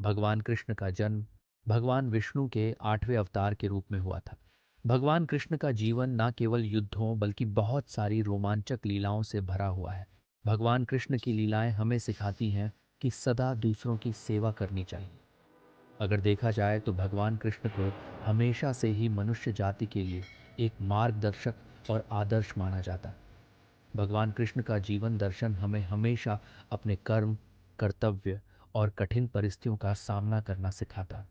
भगवान कृष्ण का जन्म भगवान विष्णु के 8वें अवतार के रूप में हुआ था। भगवान कृष्ण का जीवन न केवल युद्धों बल्कि बहुत सारी रोमांचक लीलाओं से भरा हुआ है। भगवान कृष्ण की लीलाएं हमें सिखाती हैं कि सदा दूसरों की सेवा करनी चाहिए। अगर देखा जाए तो भगवान कृष्ण को हमेशा से ही मनुष्य जाति के लिए एक मार्गदर्शक और आदर्श माना जाता है। भगवान कृष्ण का जीवन दर्शन हमें हमेशा अपने कर्म, कर्तव्य और कठिन परिस्थितियों का सामना करना सिखाता है।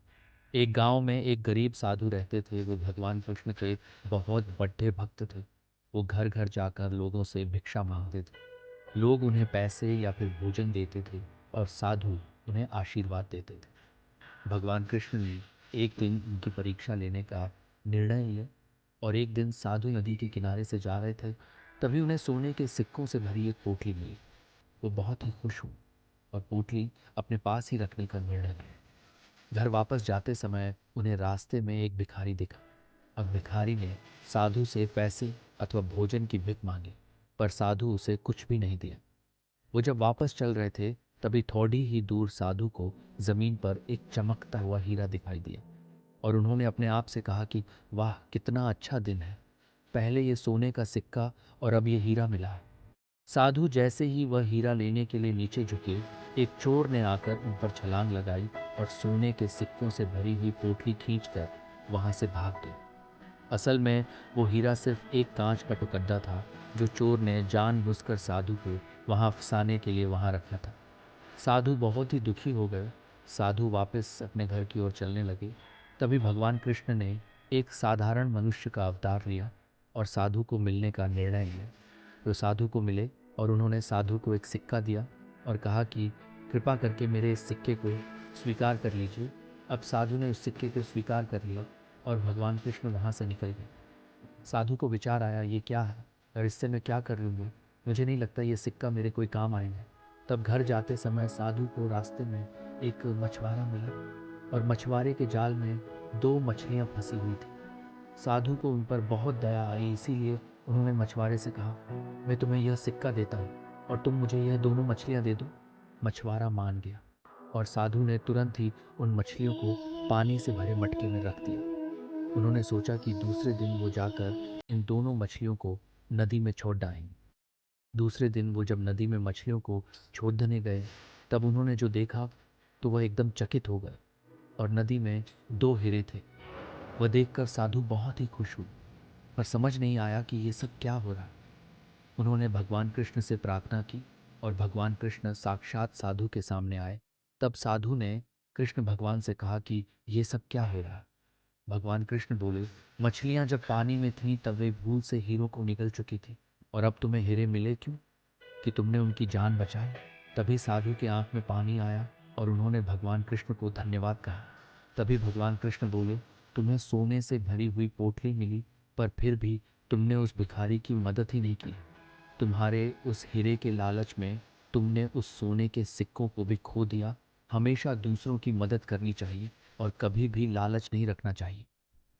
एक गांव में एक गरीब साधु रहते थे। वो भगवान कृष्ण के बहुत बड़े भक्त थे। वो घर घर जाकर लोगों से भिक्षा मांगते थे। लोग उन्हें पैसे या फिर भोजन देते थे और साधु उन्हें आशीर्वाद देते थे। भगवान कृष्ण ने एक दिन उनकी परीक्षा लेने का निर्णय लिया और एक दिन साधु नदी के किनारे से जा रहे थे। तभी उन्हें सोने के सिक्कों से भरी एक पोटली मिली। वो बहुत ही खुश हुए और पोटली अपने पास ही रखने का निर्णय लिया। घर वापस जाते समय उन्हें रास्ते में एक भिखारी दिखा। अब भिखारी ने साधु से पैसे अथवा भोजन की भिख मांगी, पर साधु उसे कुछ भी नहीं दिया। वो जब वापस चल रहे थे तभी थोड़ी ही दूर साधु को जमीन पर एक चमकता हुआ हीरा दिखाई दिया और उन्होंने अपने आप से कहा कि वाह, कितना अच्छा दिन है। पहले ये सोने का सिक्का और अब ये हीरा मिला है। साधु जैसे ही वह हीरा लेने के लिए नीचे झुके, एक चोर ने आकर उन पर छलांग लगाई और सोने के सिक्कों से भरी हुई पोटली खींचकर वहां से भाग गए। असल में वो हीरा सिर्फ एक कांच का टुकड़ा था जो चोर ने जानबूझकर साधु को वहां फंसाने के लिए वहां रखा था। साधु बहुत ही दुखी हो गए। साधु वापस अपने घर की ओर चलने लगे। तभी भगवान कृष्ण ने एक साधारण मनुष्य का अवतार लिया और साधु को मिलने का निर्णय लिया। वे साधु को मिले और उन्होंने साधु को एक सिक्का दिया और कहा कि कृपा करके मेरे इस सिक्के को स्वीकार कर लीजिए। अब साधु ने उस सिक्के को स्वीकार कर लिया और भगवान कृष्ण वहाँ से निकल गए। साधु को विचार आया, ये क्या है और इससे मैं क्या कर लूँगा? मुझे नहीं लगता ये सिक्का मेरे कोई काम आएगा। तब घर जाते समय साधु को रास्ते में एक मछुआरा मिला और मछुआरे के जाल में दो मछलियाँ फंसी हुई थी। साधु को उन पर बहुत दया आई, इसीलिए उन्होंने मछुआरे से कहा, मैं तुम्हें यह सिक्का देता हूँ और तुम मुझे यह दोनों मछलियाँ दे दो। मछुआरा मान गया और साधु ने तुरंत ही उन मछलियों को पानी से भरे मटके में रख दिया। उन्होंने सोचा कि दूसरे दिन वो जाकर इन दोनों मछलियों को नदी में छोड़ डालेंगे। दूसरे दिन वो जब नदी में मछलियों को छोड़ने गए तब उन्होंने जो देखा तो वह एकदम चकित हो गए और नदी में दो हीरे थे। वह देखकर साधु बहुत ही खुश हुए, पर समझ नहीं आया कि ये सब क्या हो रहा है। उन्होंने भगवान कृष्ण से प्रार्थना की और भगवान कृष्ण साक्षात साधु के सामने आए। तब साधु ने कृष्ण भगवान से कहा कि ये सब क्या हो रहा है। भगवान कृष्ण बोले, मछलियां जब पानी में थीं तब वे भूल से हीरों को निगल चुकी थी और अब तुम्हें हीरे मिले क्यों? कि तुमने उनकी जान बचाई। तभी साधु की आंख में पानी आया और उन्होंने भगवान कृष्ण को धन्यवाद कहा। तभी भगवान कृष्ण बोले, तुम्हें सोने से भरी हुई पोटली मिली, पर फिर भी तुमने उस भिखारी की मदद ही नहीं की। तुम्हारे उस हीरे के लालच में तुमने उस सोने के सिक्कों को भी खो दिया। हमेशा दूसरों की मदद करनी चाहिए और कभी भी लालच नहीं रखना चाहिए।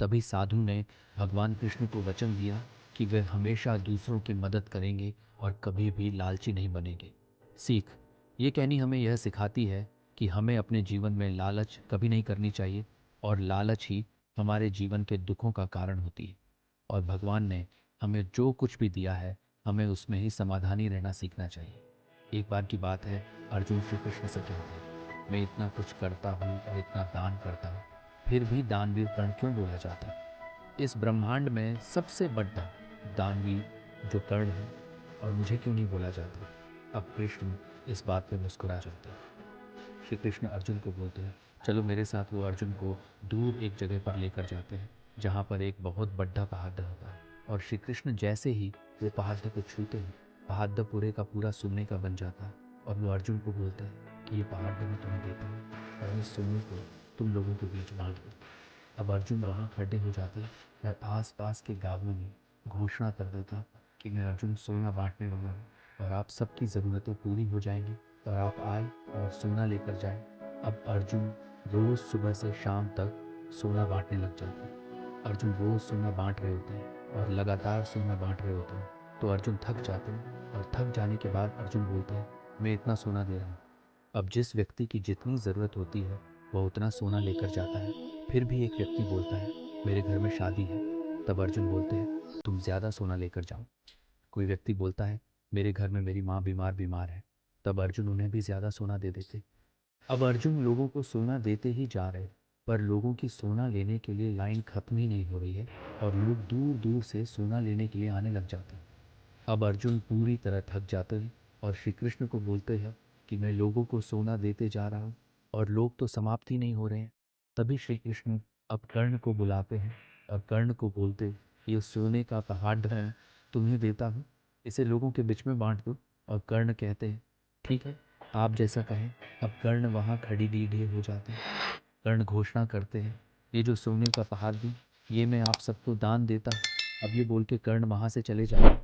तभी साधु ने भगवान कृष्ण को वचन दिया कि वे हमेशा दूसरों की मदद करेंगे और कभी भी लालची नहीं बनेंगे। सीख, ये कहानी हमें यह सिखाती है कि हमें अपने जीवन में लालच कभी नहीं करनी चाहिए और लालच ही हमारे जीवन के दुखों का कारण होती है। और भगवान ने हमें जो कुछ भी दिया है हमें उसमें ही समाधानी रहना सीखना चाहिए। एक बार की बात है, अर्जुन श्री कृष्ण से कहते हैं, मैं इतना कुछ करता हूँ और इतना दान करता हूँ, फिर भी दानवीर कर्ण क्यों बोला जाता है? इस ब्रह्मांड में सबसे बड़ा दानवीर जो कर्ण है, और मुझे क्यों नहीं बोला जाता? अब कृष्ण इस बात पे मुस्कुरा जाते हैं। श्री कृष्ण अर्जुन को बोलते हैं, चलो मेरे साथ। वो अर्जुन को दूर एक जगह पर लेकर जाते हैं जहाँ पर एक बहुत बड़ा पहाड़ होता है और श्री कृष्ण जैसे ही वो पहाड़ को छूते हैं, पहाड़ पूरे का पूरा सोने का बन जाता है और वो अर्जुन को बोलते हैं कि ये पहाड़ मैं तुम्हें देता हूँ और इस सोने को तुम लोगों के बीच बांट दो। अब अर्जुन वहाँ खड़े हो जाते हैं। मैं आस पास के गांवों में घोषणा कर देता कि मैं अर्जुन सोना बांटने वाला हूँ और आप सबकी ज़रूरतें पूरी हो जाएंगी और आप आए और सोना लेकर जाएं। अब अर्जुन रोज़ सुबह से शाम तक सोना बांटने लग जाते हैं। अर्जुन रोज़ सोना बांट रहे होते हैं और लगातार सोना बांट रहे होते हैं तो अर्जुन थक जाते हैं और थक जाने के बाद अर्जुन बोलते हैं, मैं इतना सोना दे रहा हूँ। अब जिस व्यक्ति की जितनी ज़रूरत होती है वह उतना सोना लेकर जाता है। फिर भी एक व्यक्ति बोलता है, मेरे घर में शादी है। तब अर्जुन बोलते हैं, तुम ज़्यादा सोना लेकर जाओ। कोई व्यक्ति बोलता है, मेरे घर में मेरी माँ बीमार बीमार है। तब अर्जुन उन्हें भी ज़्यादा सोना दे देते। अब अर्जुन लोगों को सोना देते ही जा रहे, पर लोगों की सोना लेने के लिए लाइन खत्म ही नहीं हो रही है और लोग दूर दूर से सोना लेने के लिए आने लग जाते हैं। अब अर्जुन पूरी तरह थक जाते हैं और श्री कृष्ण को बोलते हैं कि मैं लोगों को सोना देते जा रहा हूँ और लोग तो समाप्त ही नहीं हो रहे हैं। तभी श्री कृष्ण अब कर्ण को बुलाते हैं और कर्ण को बोलते, ये सोने का पहाड़ है, तुम्हें देता हूँ, इसे लोगों के बीच में बांट दो। और कर्ण कहते हैं, ठीक है, आप जैसा कहें। अब कर्ण वहाँ खड़ी ढीढ़े हो जाते हैं। कर्ण घोषणा करते हैं, ये जो सोने का पहाड़ भी, ये मैं आप सबको दान देता हूँ। अब ये बोल के कर्ण वहाँ से चले जाते हैं।